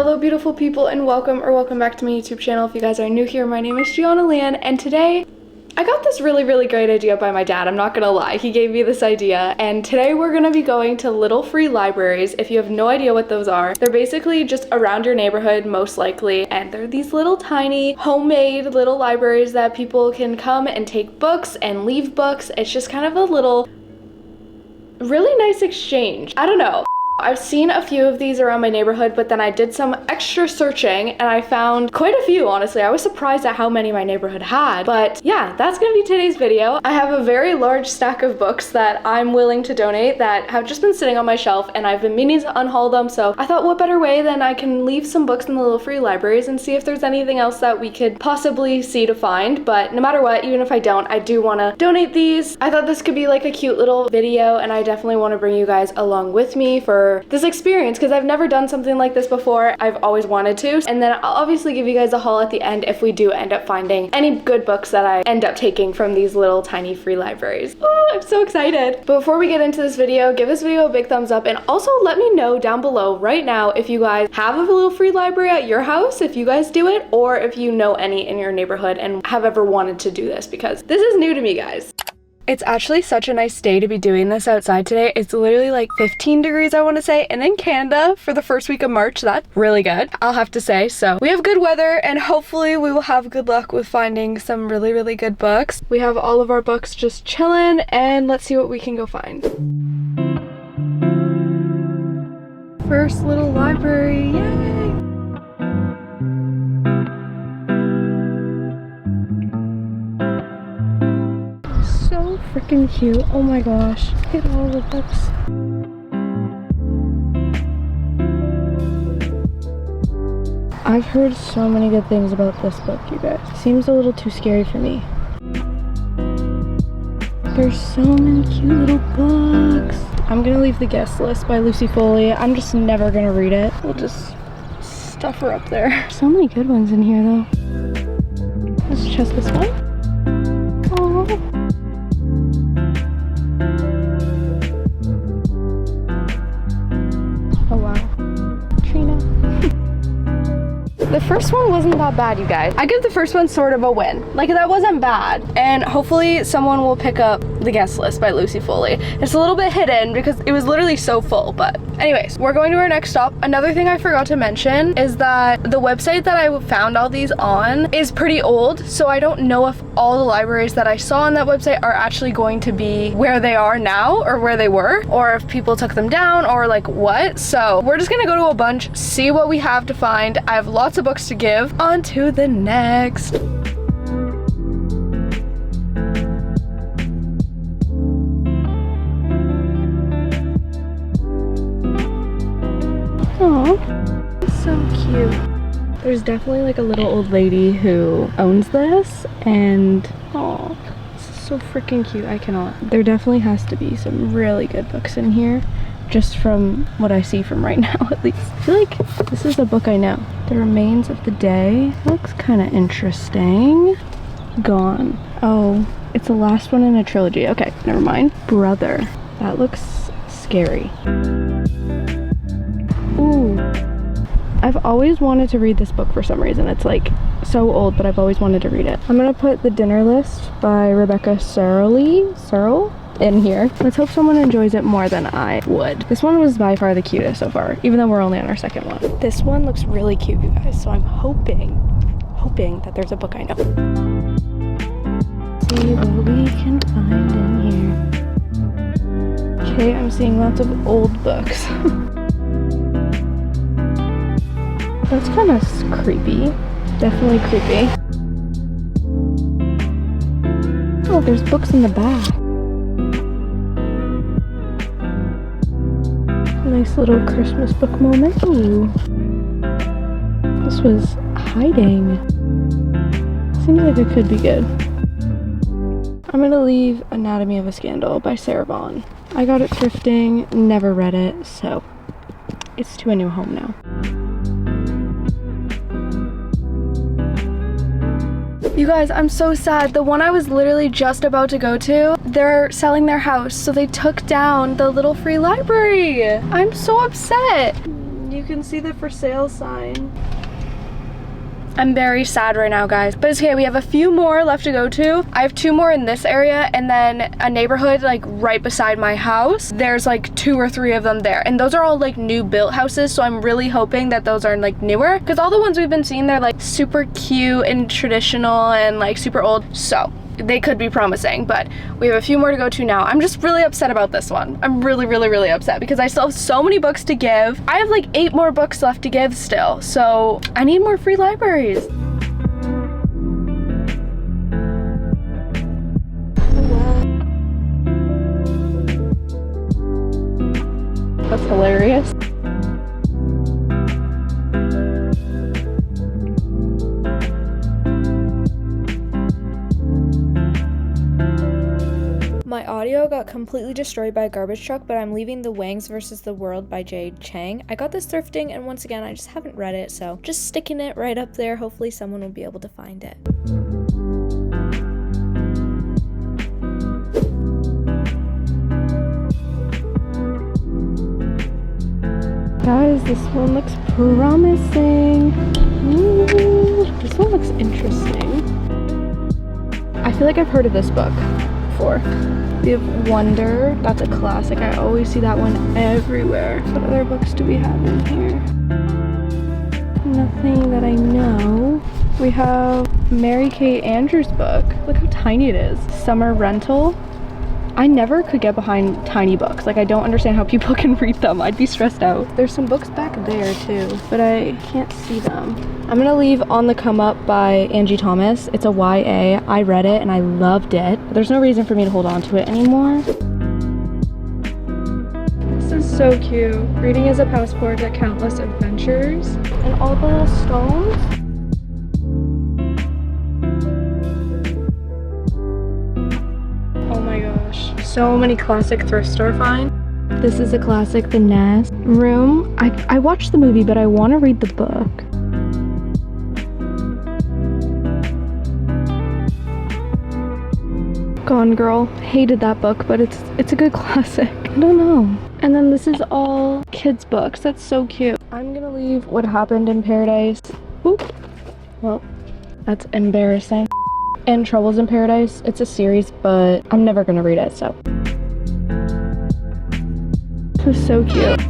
Hello beautiful people, and welcome back to my YouTube channel. If you guys are new here, my name is Gianna Lian, and today I got this really great idea by my dad. I'm not gonna lie, he gave me this idea, and today we're gonna be going to little free libraries. If you have no idea what those are, they're basically just around your neighborhood most likely, and they're these little tiny homemade little libraries that people can come and take books and leave books. It's just kind of a little really nice exchange. I don't know. I've seen a few of these around my neighborhood, but then I did some extra searching and I found quite a few, honestly. I was surprised at how many my neighborhood had. But yeah, that's gonna be today's video. I have a very large stack of books that I'm willing to donate that have just been sitting on my shelf, and I've been meaning to unhaul them, so I thought what better way than I can leave some books in the little free libraries and see if there's anything else that we could possibly see to find. But no matter what, even if I don't, I do want to donate these. I thought this could be like a cute little video, and I definitely want to bring you guys along with me for this experience because I've never done something like this before. I've always wanted to, and then I'll obviously give you guys a haul at the end if we do end up finding any good books that I end up taking from these little tiny free libraries. Oh, I'm so excited. But before we get into this video, give this video a big thumbs up, and also let me know down below right now if you guys have a little free library at your house, if you guys do it, or if you know any in your neighborhood and have ever wanted to do this, because this is new to me, guys. It's actually such a nice day to be doing this outside today. It's literally like 15 degrees, I want to say, and in Canada for the first week of March, that's really good, I'll have to say. So we have good weather, and hopefully we will have good luck with finding some really good books. We have all of our books just chilling, and let's see what we can go find. First little library, yay! So freaking cute. Oh my gosh. Look at all the books. I've heard so many good things about this book, you guys. Seems a little too scary for me. There's so many cute little books. I'm gonna leave The Guest List by Lucy Foley. I'm just never gonna read it. We'll just stuff her up there. So many good ones in here though. Let's test this one. Oh. Oh wow. Trina. The first one wasn't that bad, you guys. I give the first one sort of a win. Like, that wasn't bad. And hopefully someone will pick up The Guest List by Lucy Foley. It's a little bit hidden because it was literally so full, but anyways, we're going to our next stop. Another thing I forgot to mention is that the website that I found all these on is pretty old, so I don't know if all the libraries that I saw on that website are actually going to be where they are now or where they were, or if people took them down or like what. So we're just gonna go to a bunch, see what we have to find. I have lots of books to give. On to the next. Aw, so cute. There's definitely like a little old lady who owns this, and aw, this is so freaking cute. I cannot. There definitely has to be some really good books in here, just from what I see from right now at least. I feel like this is a book I know. The Remains of the Day. Looks kind of interesting. Gone. Oh, it's the last one in a trilogy. Okay, never mind. Brother. That looks scary. Ooh. I've always wanted to read this book for some reason. It's like so old, but I've always wanted to read it. I'm gonna put The Dinner List by Rebecca Searle in here. Let's hope someone enjoys it more than I would. This one was by far the cutest so far, even though we're only on our second one. This one looks really cute, you guys, so I'm hoping that there's a book I know. See what we can find in here. Okay, I'm seeing lots of old books. That's kind of creepy. Definitely creepy. Oh, there's books in the back. Nice little Christmas book moment. Ooh. This was Hiding. Seems like it could be good. I'm gonna leave Anatomy of a Scandal by Sarah Vaughan. I got it thrifting, never read it, so it's to a new home now. You guys, I'm so sad. The one I was literally just about to go to, they're selling their house, so they took down the little free library. I'm so upset. And you can see the for sale sign. I'm very sad right now, guys, but it's okay. We have a few more left to go to. I have 2 more in this area, and then a neighborhood like right beside my house. There's like 2 or 3 of them there, and those are all like new built houses, so I'm really hoping that those are like newer, because all the ones we've been seeing, they're like super cute and traditional and like super old, so they could be promising. But we have a few more to go to now. I'm just really upset about this one. I'm really upset because I still have so many books to give. I have like 8 more books left to give still, so I need more free libraries. That's hilarious. My audio got completely destroyed by a garbage truck, but I'm leaving The Wangs vs. the World by Jade Chang. I got this thrifting, and once again, I just haven't read it, so just sticking it right up there. Hopefully someone will be able to find it. Guys, this one looks promising. Ooh, this one looks interesting. I feel like I've heard of this book before. We have Wonder. That's a classic. I always see that one everywhere. What other books do we have in here? Nothing that I know. We have Mary Kate Andrews' book. Look how tiny it is. Summer Rental. I never could get behind tiny books. Like, I don't understand how people can read them. I'd be stressed out. There's some books back there too, but I can't see them. I'm gonna leave On the Come Up by Angie Thomas. It's a YA. I read it and I loved it. There's no reason for me to hold on to it anymore. This is so cute. Reading is a passport to countless adventures. And all the little stones. Oh my gosh. So many classic thrift store finds. This is a classic, The Nest. Room. I watched the movie, but I want to read the book. Gone Girl. Hated that book, but it's a good classic. I don't know. And then this is all kids' books. That's so cute. I'm gonna leave What Happened in Paradise. Oop. Well, that's embarrassing. And Troubles in Paradise. It's a series, but I'm never gonna read it, so. This is so cute.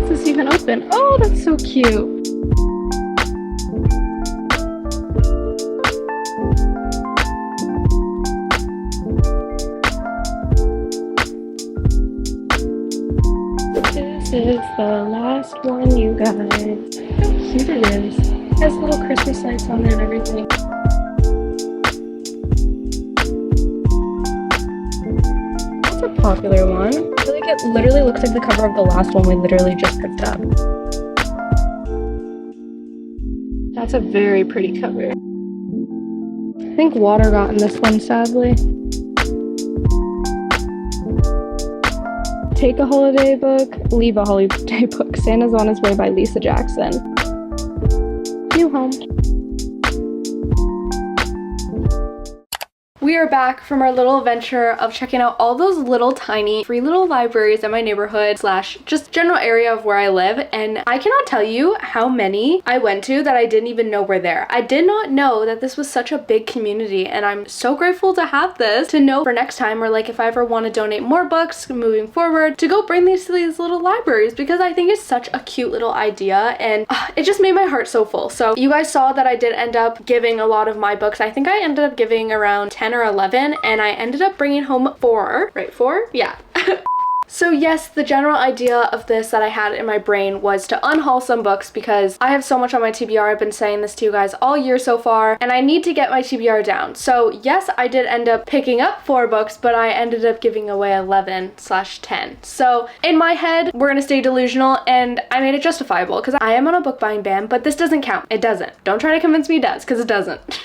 This is even open. Oh, that's so cute. This is the last one, you guys. How cute it is. It has little Christmas lights on there and everything. That's a popular one. I feel like it literally looks like the cover of the last one we literally just picked up. That's a very pretty cover. I think water got in this one, sadly. Take a Holiday Book, Leave a Holiday Book. Santa's on His Way by Lisa Jackson. New home. We are back from our little adventure of checking out all those little tiny free little libraries in my neighborhood slash just general area of where I live, and I cannot tell you how many I went to that I didn't even know were there. I did not know that this was such a big community, and I'm so grateful to have this to know for next time, or like if I ever want to donate more books moving forward, to go bring these to these little libraries, because I think it's such a cute little idea, and it just made my heart so full. So you guys saw that I did end up giving a lot of my books. I think I ended up giving around 10 or 11, and I ended up bringing home 4, right? 4? Yeah. So yes, the general idea of this that I had in my brain was to unhaul some books because I have so much on my TBR. I've been saying this to you guys all year so far, and I need to get my TBR down. So yes, I did end up picking up 4 books, but I ended up giving away 11/10. So in my head, we're gonna stay delusional, and I made it justifiable because I am on a book buying ban, but this doesn't count. It doesn't. Don't try to convince me it does, because it doesn't.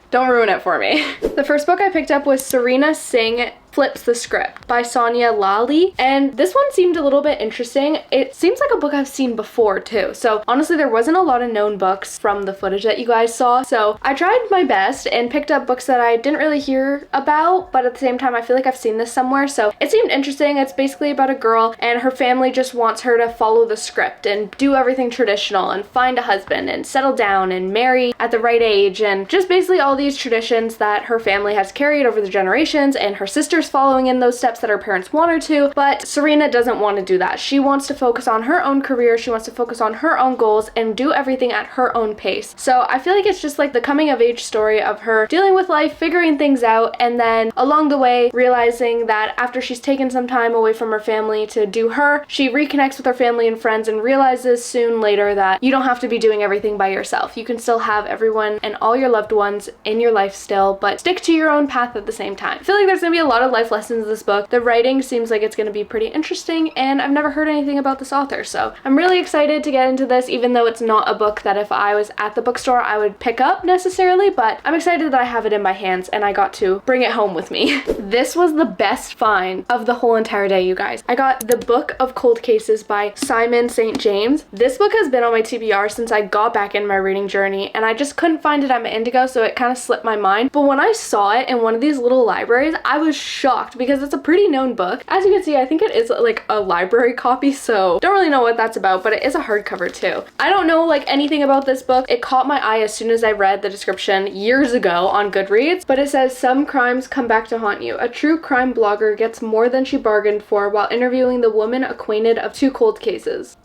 Don't ruin it for me. The first book I picked up was Serena Singh Flips the Script by Sonia Lally, and this one seemed a little bit interesting. It seems like a book I've seen before too, so honestly there wasn't a lot of known books from the footage that you guys saw, so I tried my best and picked up books that I didn't really hear about, but at the same time I feel like I've seen this somewhere, so it seemed interesting. It's basically about a girl and her family just wants her to follow the script and do everything traditional and find a husband and settle down and marry at the right age, and just basically all these traditions that her family has carried over the generations, and her sister's following in those steps that her parents want her to, but Serena doesn't want to do that. She wants to focus on her own career, she wants to focus on her own goals and do everything at her own pace. So I feel like it's just like the coming of age story of her dealing with life, figuring things out, and then along the way realizing that after she's taken some time away from her family to do her, she reconnects with her family and friends and realizes soon later that you don't have to be doing everything by yourself. You can still have everyone and all your loved ones in your life still, but stick to your own path at the same time. I feel like there's gonna be a lot of life lessons in this book. The writing seems like it's gonna be pretty interesting, and I've never heard anything about this author, so I'm really excited to get into this, even though it's not a book that if I was at the bookstore I would pick up necessarily, but I'm excited that I have it in my hands and I got to bring it home with me. This was the best find of the whole entire day, you guys. I got The Book of Cold Cases by Simon St. James. This book has been on my TBR since I got back in my reading journey, and I just couldn't find it at my Indigo, so it kind of slipped my mind, but when I saw it in one of these little libraries, I was shocked because it's a pretty known book. As you can see, I think it is like a library copy, so don't really know what that's about, but it is a hardcover too. I don't know like anything about this book. It caught my eye as soon as I read the description years ago on Goodreads, but it says, "Some crimes come back to haunt you. A true crime blogger gets more than she bargained for while interviewing the woman acquainted of 2 cold cases."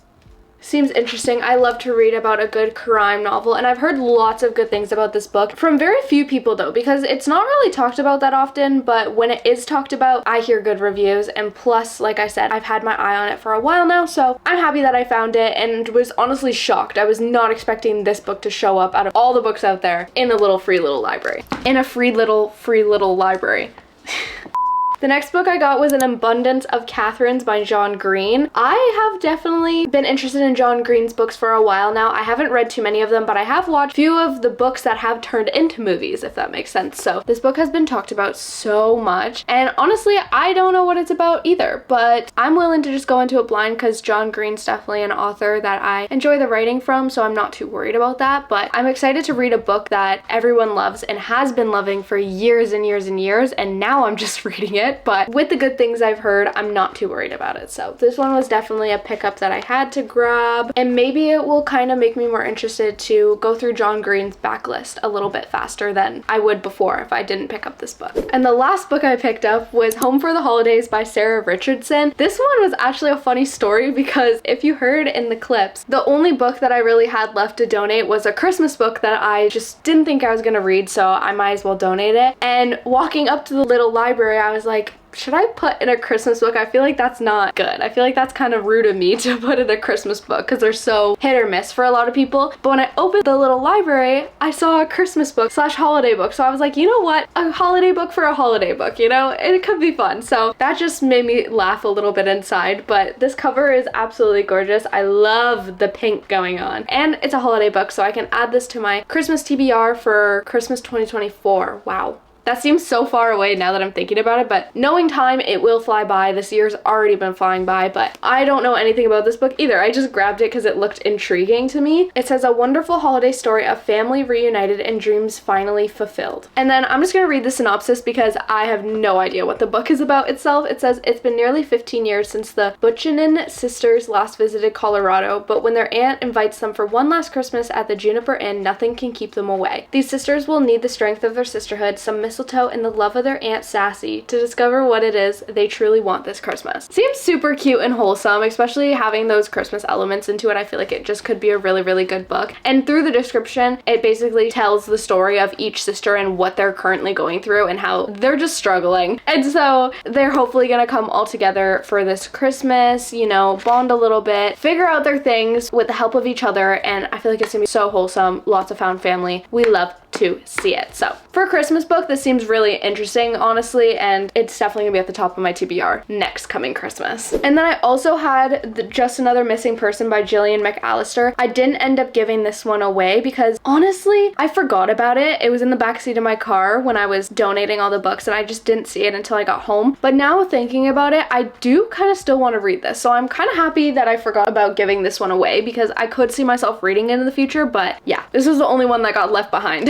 Seems interesting. I love to read about a good crime novel, and I've heard lots of good things about this book from very few people though, because it's not really talked about that often, but when it is talked about, I hear good reviews, and plus, like I said, I've had my eye on it for a while now, so I'm happy that I found it and was honestly shocked. I was not expecting this book to show up out of all the books out there in a little free little library. In a free little library. The next book I got was An Abundance of Catherines by John Green. I have definitely been interested in John Green's books for a while now. I haven't read too many of them, but I have watched a few of the books that have turned into movies, if that makes sense. So this book has been talked about so much, and honestly, I don't know what it's about either, but I'm willing to just go into it blind because John Green's definitely an author that I enjoy the writing from, so I'm not too worried about that, but I'm excited to read a book that everyone loves and has been loving for years and years and years, and now I'm just reading it. But with the good things I've heard, I'm not too worried about it. So this one was definitely a pickup that I had to grab, and maybe it will kind of make me more interested to go through John Green's backlist a little bit faster than I would before if I didn't pick up this book. And the last book I picked up was Home for the Holidays by Sarah Richardson. This one was actually a funny story because if you heard in the clips, the only book that I really had left to donate was a Christmas book that I just didn't think I was gonna read, so I might as well donate it. And walking up to the little library, I was like, should I put in a Christmas book? I feel like that's not good. I feel like that's kind of rude of me to put in a Christmas book because they're so hit or miss for a lot of people. But when I opened the little library, I saw a Christmas book / holiday book. So I was like, you know what? A holiday book for a holiday book, you know? It could be fun. So that just made me laugh a little bit inside. But this cover is absolutely gorgeous. I love the pink going on. And it's a holiday book, so I can add this to my Christmas TBR for Christmas 2024. Wow. That seems so far away now that I'm thinking about it, but knowing time, it will fly by. This year's already been flying by, but I don't know anything about this book either. I just grabbed it because it looked intriguing to me. It says, a wonderful holiday story of family reunited and dreams finally fulfilled. And then I'm just going to read the synopsis because I have no idea what the book is about itself. It says, it's been nearly 15 years since the Buchanan sisters last visited Colorado, but when their aunt invites them for one last Christmas at the Juniper Inn, nothing can keep them away. These sisters will need the strength of their sisterhood, some mistletoe mistletoe and the love of their Aunt Sassy to discover what it is they truly want this Christmas. Seems super cute and wholesome, especially having those Christmas elements into it. I feel like it just could be a really, really good book. And through the description, it basically tells the story of each sister and what they're currently going through and how they're just struggling. And so they're hopefully gonna come all together for this Christmas, you know, bond a little bit, figure out their things with the help of each other, and I feel like it's gonna be so wholesome, lots of found family. We love to see it. So for a Christmas book, this seems really interesting, honestly, and it's definitely gonna be at the top of my TBR next coming Christmas. And then I also had Just Another Missing Person by Gillian McAllister. I didn't end up giving this one away because honestly, I forgot about it. It was in the backseat of my car when I was donating all the books and I just didn't see it until I got home. But now thinking about it, I do kind of still want to read this. So I'm kind of happy that I forgot about giving this one away because I could see myself reading it in the future. But yeah, this was the only one that got left behind.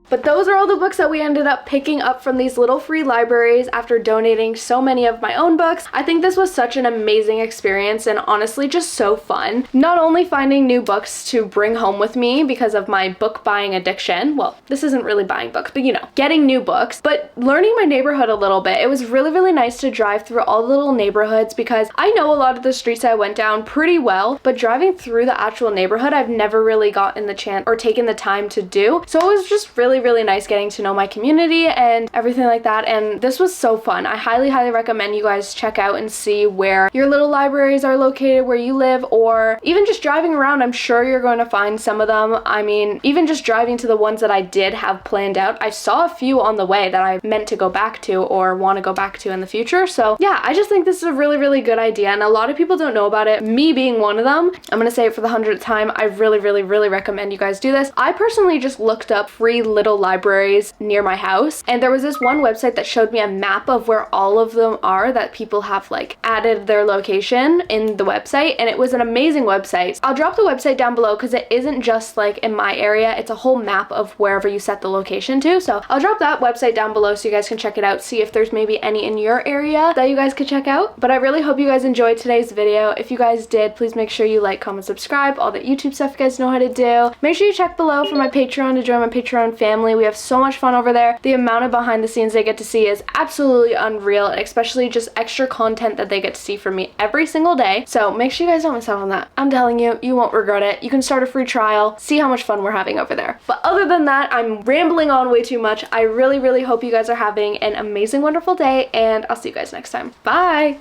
But those are all the books that we ended up picking up from these little free libraries after donating so many of my own books. I think this was such an amazing experience and honestly just so fun. Not only finding new books to bring home with me because of my book buying addiction, well, this isn't really buying books, but you know, getting new books, but learning my neighborhood a little bit. It was really, really nice to drive through all the little neighborhoods because I know a lot of the streets I went down pretty well, but driving through the actual neighborhood, I've never really gotten the chance or taken the time to do. So it was just really, really nice getting to know my community and everything like that, and this was so fun. I highly, highly recommend you guys check out and see where your little libraries are located where you live, or even just driving around. I'm sure you're going to find some of them. I mean, even just driving to the ones that I did have planned out, I saw a few on the way that I meant to go back to or want to go back to in the future. So yeah, I just think this is a really, really good idea, and a lot of people don't know about it, me being one of them. I'm gonna say it for the 100th time. I really, really, really recommend you guys do this. I personally just looked up free little libraries near my house, and there was this one website that showed me a map of where all of them are that people have like added their location in the website, and it was an amazing website. I'll drop the website down below because it isn't just like in my area, it's a whole map of wherever you set the location to. So I'll drop that website down below so you guys can check it out, see if there's maybe any in your area that you guys could check out. But I really hope you guys enjoyed today's video. If you guys did, please make sure you like, comment, subscribe, all the YouTube stuff you guys know how to do. Make sure you check below for my Patreon to join my Patreon family. We have so much fun over there. The amount of behind the scenes they get to see is absolutely unreal, especially just extra content that they get to see from me every single day. So make sure you guys don't miss out on that. I'm telling you, you won't regret it. You can start a free trial, see how much fun we're having over there. But other than that, I'm rambling on way too much. I really, really hope you guys are having an amazing, wonderful day, and I'll see you guys next time. Bye!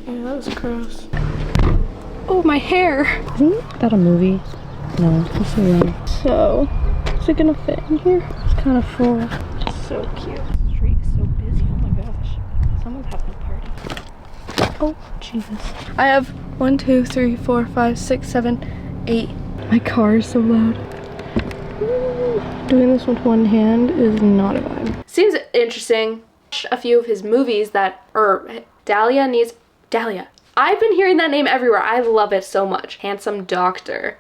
Yeah, that was gross. Oh, my hair! Isn't that a movie? No, it's a room. So, is it gonna fit in here? It's kind of full. So cute. The street is so busy. Oh my gosh. Someone's having a party. Oh, Jesus. I have 1, 2, 3, 4, 5, 6, 7, 8. My car is so loud. Doing this with one hand is not a vibe. Seems interesting. A few of his movies that, Dahlia. I've been hearing that name everywhere. I love it so much. Handsome Doctor.